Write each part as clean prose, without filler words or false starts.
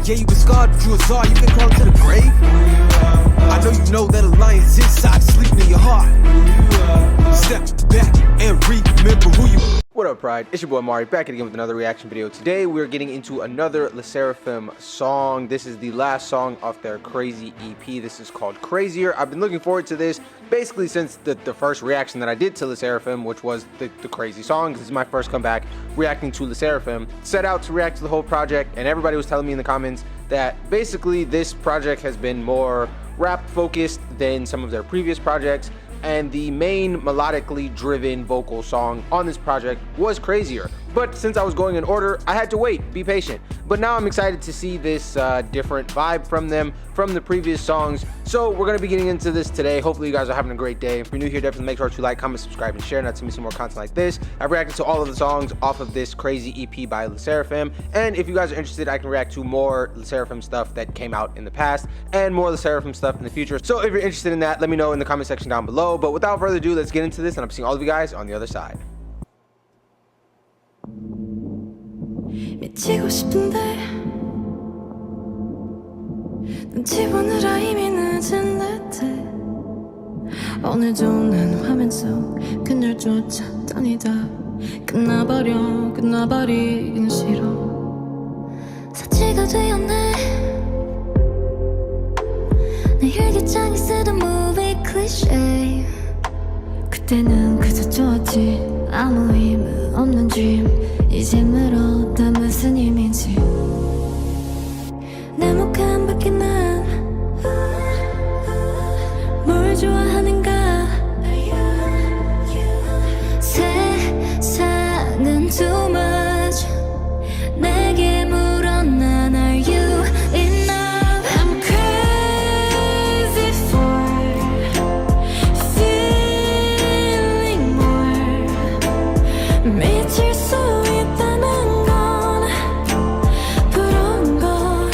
Yeah, you been scarred, but you a czar, you can crawl to the grave. I know you know that a lion's inside, sleeping in your heart. Step back and remember who you are. What up, Pride? It's your boy Amari, back again with another reaction video. Today we're getting into another LESSERAFIM song. This is the last song off their Crazy EP. This is called Crazier. I've been looking forward to this basically since the first reaction that I did to LESSERAFIM, which was the Crazy song. This is my first comeback reacting to LESSERAFIM. Set out to react to the whole project, and everybody was telling me in the comments that basically this project has been more rap focused than some of their previous projects. And the main melodically driven vocal song on this project was Crazier. But since I was going in order, I had to wait, be patient. But now I'm excited to see this different vibe from them, from the previous songs. So we're gonna be getting into this today. Hopefully you guys are having a great day. If you're new here, definitely make sure to like, comment, subscribe, and share, not to see me some more content like this. I've reacted to all of the songs off of this Crazy EP by LESSERAFIM. And if you guys are interested, I can react to more LESSERAFIM stuff that came out in the past and more LESSERAFIM stuff in the future. So if you're interested in that, let me know in the comment section down below. But without further ado, let's get into this, and I'm seeing all of you guys on the other side. 미치고 싶은데 눈치 보느라 이미 늦은 듯해 오늘도 난 화면 속 그녀를 쫓아다니다 끝나버리긴 싫어 사치가 되었네 내 일기장에 쓰던 movie cliché 그때는 그저 좋았지 아무 의미 없는 dream 이제 물었다 무슨 의미인지 내 목 한 바퀴 난 뭘 좋아하는가 세상은 too much 내게 물어난 are you enough I'm crazy for feeling more 미칠 수 있다는 건 부러운 건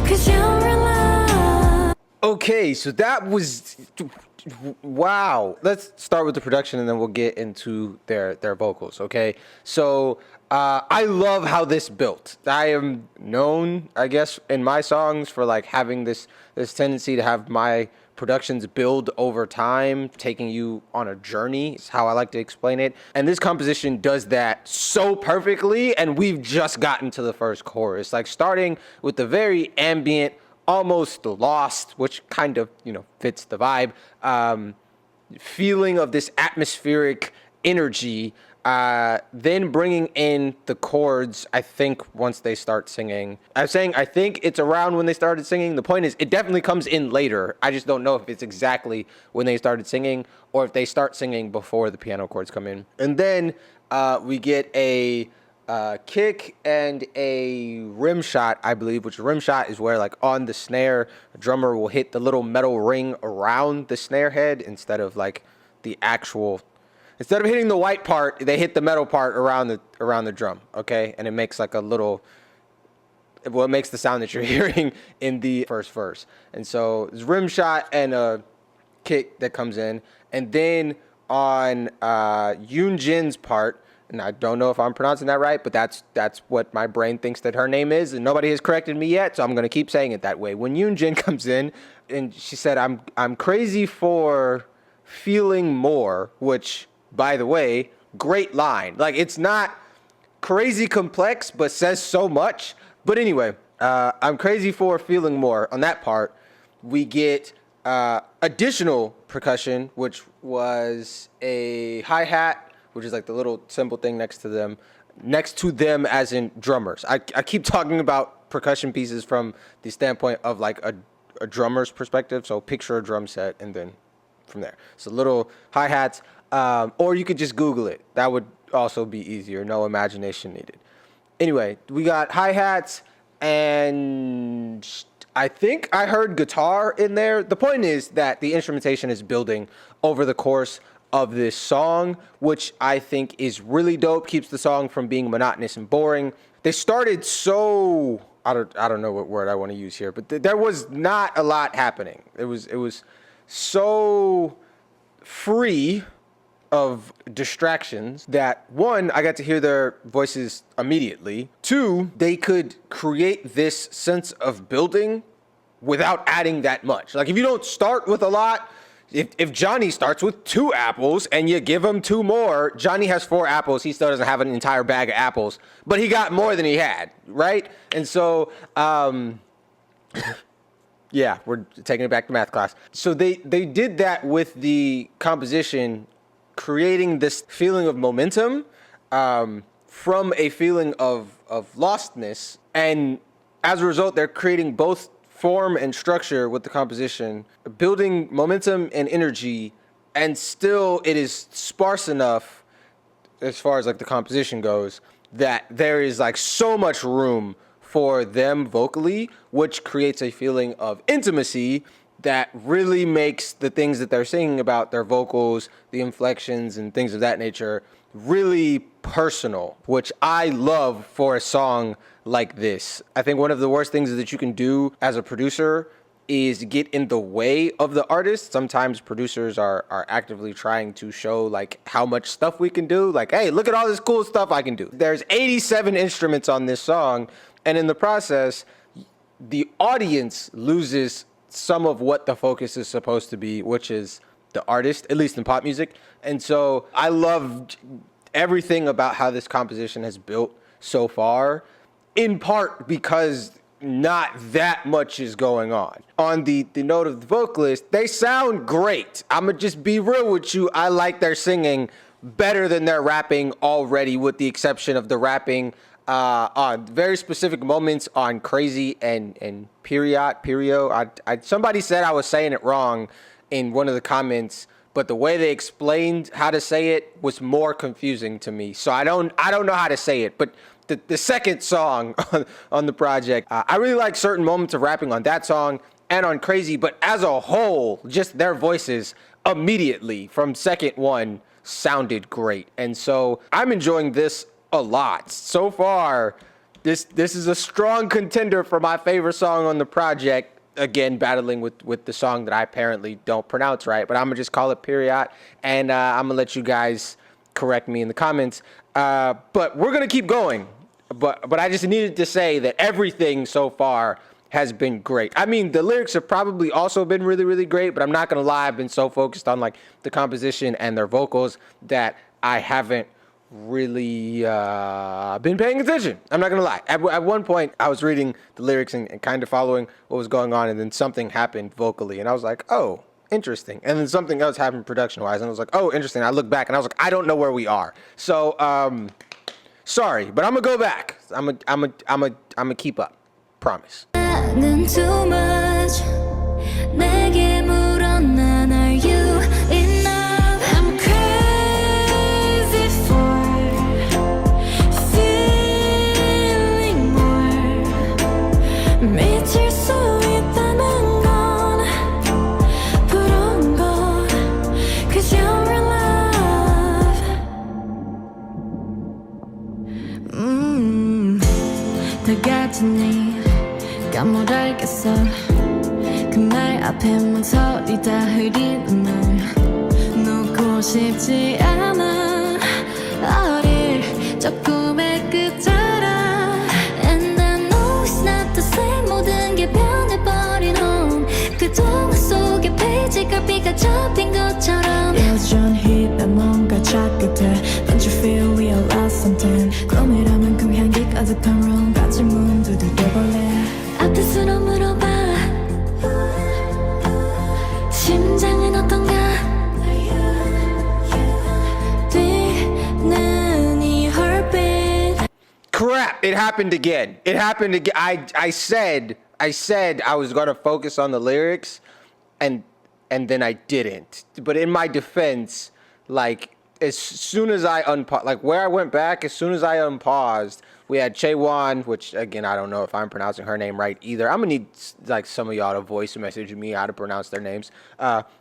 cause you're alive. Okay, so that was wow. Let's start with the production and then we'll get into their vocals. Okay, so I love how this built. I am known, I guess, in my songs for like having this tendency to have my productions build over time, taking you on a journey. It's how I like to explain it. And this composition does that so perfectly, and we've just gotten to the first chorus. Like starting with the very ambient, almost lost, which kind of, you know, fits the vibe, feeling of this atmospheric energy, then bringing in the chords, I think, once they start singing. I'm saying I think it's around when they started singing. The point is, it definitely comes in later. I just don't know if it's exactly when they started singing or if they start singing before the piano chords come in. And then we get a kick and a rim shot, I believe, which a rim shot is where, like, on the snare, a drummer will hit the little metal ring around the snare head instead of like the actual. Instead of hitting the white part, they hit the metal part around the drum, okay? And it makes like a little, well, it makes the sound that you're hearing in the first verse. And so there's rim shot and a kick that comes in. And then on Yunjin's part, and I don't know if I'm pronouncing that right, but that's what my brain thinks that her name is, and nobody has corrected me yet, so I'm gonna keep saying it that way. When Yunjin comes in, and she said, I'm crazy for feeling more, which, by the way, great line. Like, it's not crazy complex, but says so much. But anyway, I'm crazy for feeling more. On that part, we get additional percussion, which was a hi-hat, which is like the little simple thing next to them as in drummers. I keep talking about percussion pieces from the standpoint of like a drummer's perspective. So picture a drum set and then from there. So little hi-hats, or you could just Google it. That would also be easier. No imagination needed. Anyway, we got hi-hats and I think I heard guitar in there. The point is that the instrumentation is building over the course of this song, which I think is really dope, keeps the song from being monotonous and boring. They started so, I don't know what word I want to use here, but there was not a lot happening. It was so free of distractions that, one, I got to hear their voices immediately. Two, they could create this sense of building without adding that much. Like if you don't start with a lot, if Johnny starts with 2 apples and you give him 2 more, Johnny has 4 apples. He still doesn't have an entire bag of apples, but he got more than he had, right? And so, yeah, we're taking it back to math class. So they did that with the composition, creating this feeling of momentum from a feeling of lostness. And as a result, they're creating both form and structure with the composition, building momentum and energy, and still it is sparse enough as far as like the composition goes that there is like so much room for them vocally, which creates a feeling of intimacy that really makes the things that they're singing about, their vocals, the inflections and things of that nature, really personal, which I love for a song like this. I think one of the worst things that you can do as a producer is get in the way of the artist. Sometimes producers are actively trying to show like how much stuff we can do. Like, hey, look at all this cool stuff I can do. There's 87 instruments on this song, and in the process, the audience loses some of what the focus is supposed to be, which is the artist, at least in pop music. And so I loved everything about how this composition has built so far, in part because not that much is going on. On the note of the vocalist, they sound great. I'm gonna just be real with you. I like their singing better than their rapping already, with the exception of the rapping on very specific moments on Crazy and Perio. Somebody said I was saying it wrong in one of the comments, but the way they explained how to say it was more confusing to me. So I don't know how to say it, but the second song on the project, I really like certain moments of rapping on that song and on Crazy, but as a whole, just their voices immediately from second one sounded great. And so I'm enjoying this a lot. So far, this is a strong contender for my favorite song on the project. Again, battling with the song that I apparently don't pronounce right, but I'm gonna just call it Period, and I'm gonna let you guys correct me in the comments. But we're gonna keep going. But I just needed to say that everything so far has been great. I mean, the lyrics have probably also been really, really great, but I'm not gonna lie, I've been so focused on like the composition and their vocals that I haven't really been paying attention. I'm not gonna lie. At one point, I was reading the lyrics and kind of following what was going on, and then something happened vocally, and I was like, oh, interesting. And then something else happened production-wise, and I was like, oh, interesting. I looked back, and I was like, I don't know where we are. So, sorry, but I'm gonna go back. I'm gonna keep up. Promise. too much. 내게 물어 난 are you enough? I'm crazy for feeling more. 미칠 수 있다는 건 부러운 건 'cause you're in love. 다가지니까 뭘 알겠어. 그날 앞에 망설이 다 흐리는 날 놓고 싶지 않아. 어릴 적 꿈의 끝자락. And I know it's not the same. 모든 게 변해버린 home. 그 동화 속의 페이지가 비가 접힌 것처럼 여전히 난 뭔가 찾게 돼. Don't you feel we all lost something. 꿈이라면 그 향기 가득한 room 같이 문 두드려볼래. 앞에서로 물어봐. 심장은 어떤가? 뛰는 이 heartbeat. Crap! It happened again. It happened again. I said I was gonna focus on the lyrics, and then I didn't. But in my defense, like as soon as I unpaused, like where I went back, as soon as I unpaused, we had Chaewon, which again I don't know if I'm pronouncing her name right either. I'm gonna need like some of y'all to voice message me how to pronounce their names.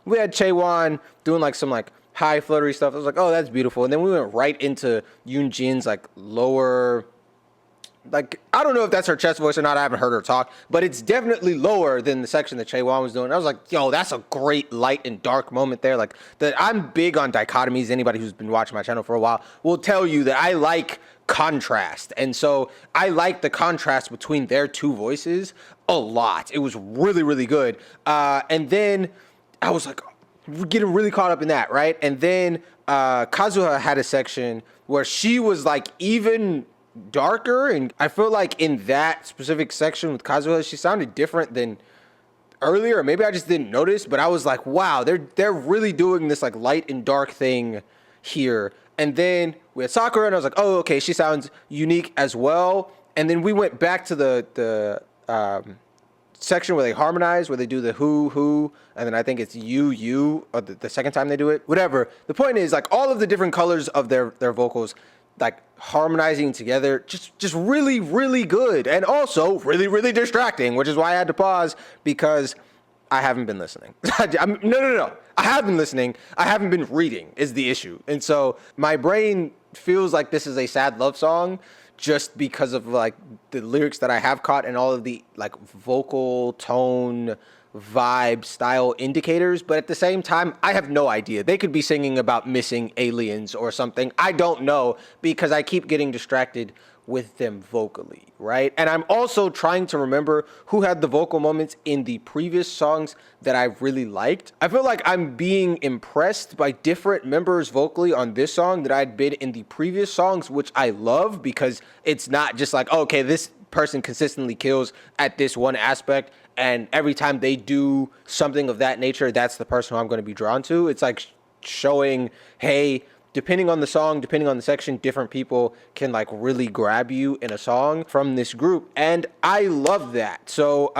We had Chaewon doing like some like high fluttery stuff. I was like, oh, that's beautiful. And then we went right into Yunjin's like lower like, I don't know if that's her chest voice or not. I haven't heard her talk, but it's definitely lower than the section that Chaewon was doing. I was like, yo, that's a great light and dark moment there. Like, that I'm big on dichotomies. Anybody who's been watching my channel for a while will tell you that I like contrast. And so I like the contrast between their two voices a lot. It was really, really good. And then I was like, getting really caught up in that, right? And then Kazuha had a section where she was like even darker, and I feel like in that specific section with Kazuha, she sounded different than earlier. Maybe I just didn't notice, but I was like, wow, they're really doing this like light and dark thing here. And then we had Sakura, and I was like, oh, okay, she sounds unique as well. And then we went back to the section where they harmonize, where they do the who, and then I think it's you, or the second time they do it, whatever. The point is, like, all of the different colors of their vocals, like, harmonizing together, just really, really good, and also really, really distracting, which is why I had to pause, because I haven't been listening. No. I have been listening. I haven't been reading is the issue. And so my brain feels like this is a sad love song, just because of like the lyrics that I have caught and all of the like vocal tone, vibe, style indicators. But at the same time, I have no idea. They could be singing about missing aliens or something. I don't know, because I keep getting distracted with them vocally, right? And I'm also trying to remember who had the vocal moments in the previous songs that I really liked. I feel like I'm being impressed by different members vocally on this song that I'd been in the previous songs, which I love, because it's not just like, oh, okay, this person consistently kills at this one aspect, and every time they do something of that nature, that's the person who I'm going to be drawn to. It's like showing, hey, depending on the song, depending on the section, different people can like really grab you in a song from this group. And I love that. So,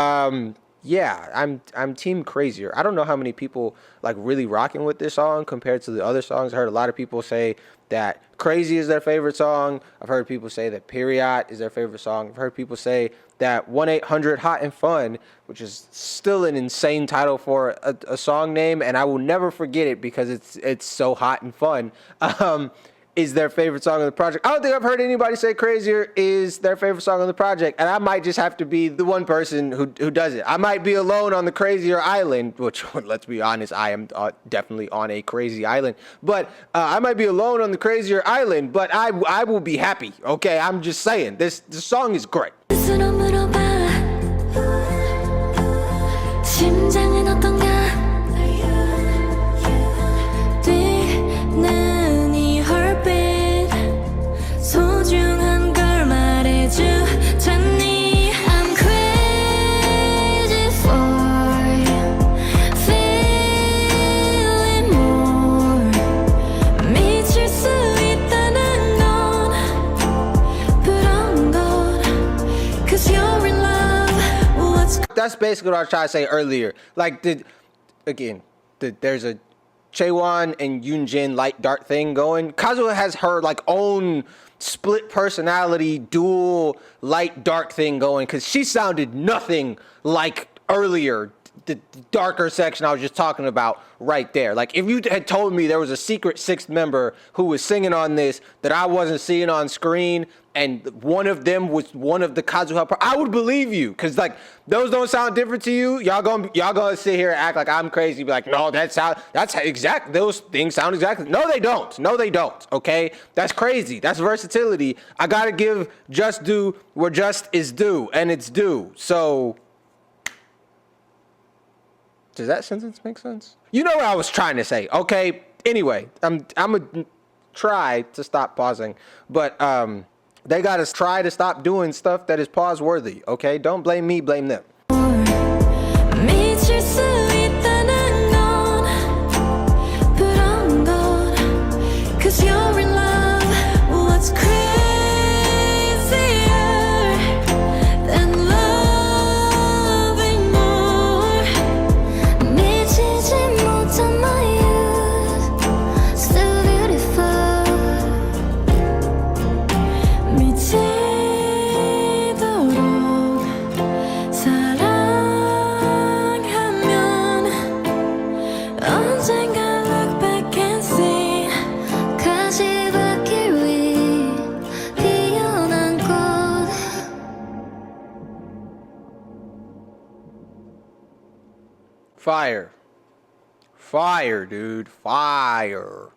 yeah, I'm team Crazier. I don't know how many people like really rocking with this song compared to the other songs. I heard a lot of people say that Crazy is their favorite song. I've heard people say that Fearnot is their favorite song. I've heard people say that 1-800 Hot and Fun, which is still an insane title for a song name, and I will never forget it because it's so hot and fun, is their favorite song on the project. I don't think I've heard anybody say Crazier is their favorite song on the project, and I might just have to be the one person who does it. I might be alone on the Crazier island, which, let's be honest, I am definitely on a crazy island, but I might be alone on the Crazier island, but I will be happy, okay? I'm just saying, this song is great. 심장은 어떤가 뛰는 이 heartbeat 소중한 걸 말해주잖니 I'm crazy for you feeling more 미칠 수 있다는 건 부러운 것 Cause you're in love what's That's basically what I was trying to say earlier. Like, there's a Chaewon and Yunjin light dark thing going. Kazuha has her like own split personality, dual light dark thing going, because she sounded nothing like earlier, the darker section I was just talking about right there. Like, if you had told me there was a secret sixth member who was singing on this that I wasn't seeing on screen, and one of them was one of the Kazuha, I would believe you, because like those don't sound different to you. Y'all gonna sit here and act like I'm crazy, be like, no, that's exact. Those things sound exactly. No, they don't. No, they don't. Okay, that's crazy. That's versatility. I gotta give just due where just is due, and it's due. So, does that sentence make sense? You know what I was trying to say. Okay. Anyway, I'm gonna try to stop pausing, but they gotta try to stop doing stuff that is pause worthy. Okay, don't blame me, blame them. 미칠 수 있다는 건 부러운 것 Cause you're in love What's crazier than loving more 미치지 못한 my youth Still beautiful 미치도록 사랑하면 Fire. Fire, dude. Fire.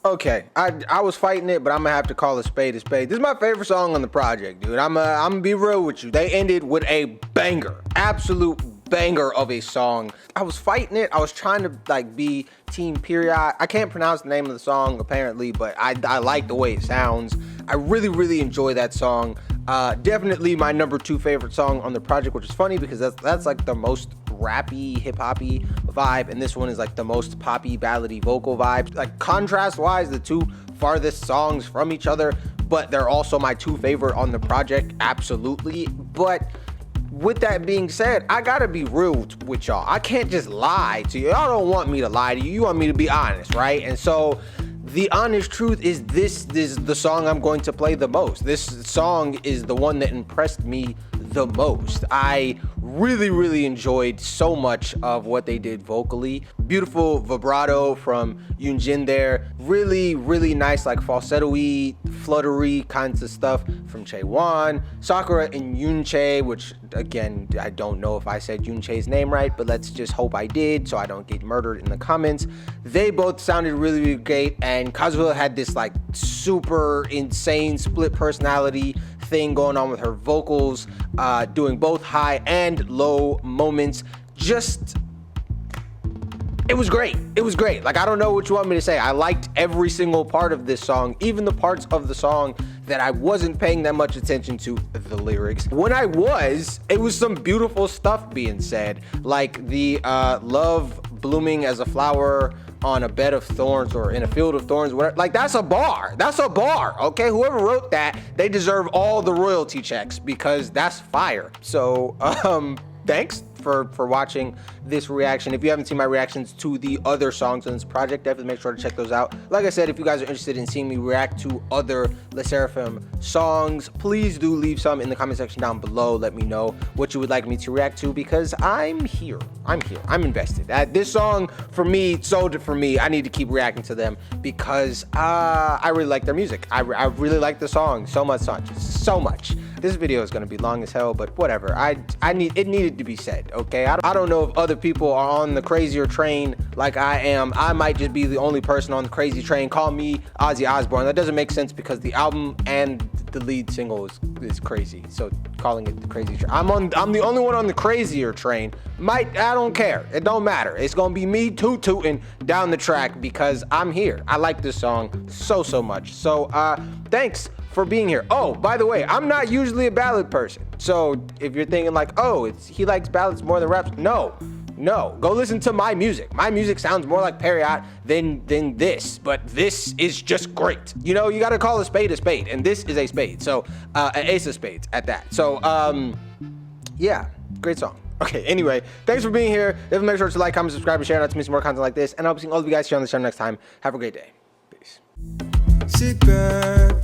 Okay, I was fighting it, but I'm gonna have to call a spade a spade. This is my favorite song on the project, dude. I'm gonna be real with you. They ended with a banger, absolute banger of a song. I was fighting it. I was trying to like be team period. I can't pronounce the name of the song apparently, but I like the way it sounds. I really enjoy that song. Definitely my number 2 favorite song on the project, which is funny because that's like the most rappy, hip-hoppy vibe, and this one is like the most poppy, ballady vocal vibe. Like contrast-wise, the 2 farthest songs from each other, but they're also my 2 favorite on the project, absolutely. But with that being said, I gotta be real with y'all. I can't just lie to you. Y'all don't want me to lie to you. You want me to be honest, right? And so the honest truth is this is the song I'm going to play the most. This song is the one that impressed me the most. I really enjoyed so much of what they did vocally. Beautiful vibrato from Yunjin there. Really nice like falsetto-y, fluttery kinds of stuff from Chaewon. Sakura and Eunchae, which again, I don't know if I said Eunchae's name right, but let's just hope I did so I don't get murdered in the comments. They both sounded really great, and Kazuha had this like super insane split personality thing going on with her vocals, doing both high and low moments. It was great. Like, I don't know what you want me to say. I liked every single part of this song, even the parts of the song that I wasn't paying that much attention to the lyrics. When I was, it was some beautiful stuff being said, like the love blooming as a flower on a bed of thorns or in a field of thorns, whatever. Like, that's a bar, okay? Whoever wrote that, they deserve all the royalty checks because that's fire. So, thanks for watching this reaction. If you haven't seen my reactions to the other songs on this project, definitely make sure to check those out. Like I said, if you guys are interested in seeing me react to other LESSERAFIM songs, please do leave some in the comment section down below. Let me know what you would like me to react to because I'm here. I'm invested. This song, for me, sold it for me. I need to keep reacting to them because I really like their music. I really like the song so much. This video is gonna be long as hell, but whatever. It needed to be said, okay? I don't know if other people are on the Crazier train like I am. I might just be the only person on the crazy train. Call me Ozzy Osbourne. That doesn't make sense because the album and the lead single is crazy. So calling it the Crazy train. I'm the only one on the Crazier train. I don't care. It don't matter. It's gonna be me tooting down the track because I'm here. I like this song so much. So thanks for being here. Oh, by the way, I'm not usually a ballad person. So if you're thinking like, oh, he likes ballads more than raps, no. Go listen to my music. My music sounds more like Period than this, but this is just great. You know, you gotta call a spade, and this is a spade. So an ace of spades at that. So yeah, great song. Okay, anyway, thanks for being here. Definitely make sure to like, comment, subscribe, and share not to miss more content like this. And I'll be seeing all of you guys here on the channel next time. Have a great day. Peace. Sit back,